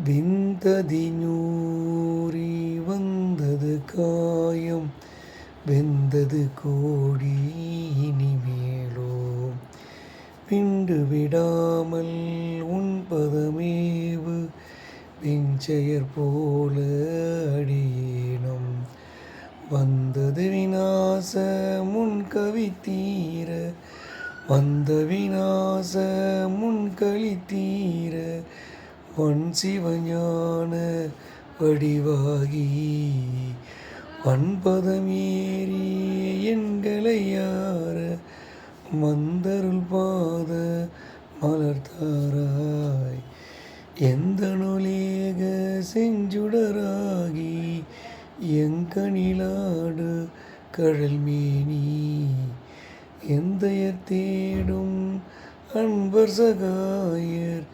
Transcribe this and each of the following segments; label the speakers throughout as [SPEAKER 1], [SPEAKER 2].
[SPEAKER 1] விந்ததினூரி வந்தது காயம் வெந்தது கோடி இனிமேலோ பிண்டு விடாமல் உன்பதமேவு வெஞ்செயற் போல அடியேனும் வந்தது விநாச முன்கவி தீர வந்த விநாச முன்களி தீர வன் சிவஞான வடிவாகி வன்பதமேறி என்களையார மந்தருள் பாத மலர்த்தாராய் எந்த நொலேக செஞ்சுடராகி எங்கனிலாடு கழல்மேனி எந்தையர் தேடும் அன்பர் சகாயர்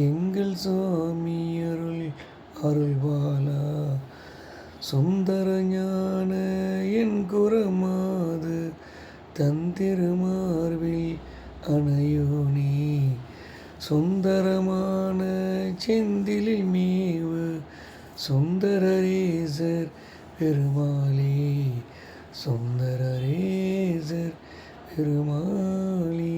[SPEAKER 1] எங்கள் சுவாமி அருள்வாலா சுந்தர ஞான என் குரமாது தந்திருமார்வில் அணையோனே சுந்தரமான செந்திலில் மேவு சுந்தரரேசர் பெருமாளே சுந்தரரேசர் பெருமாளே.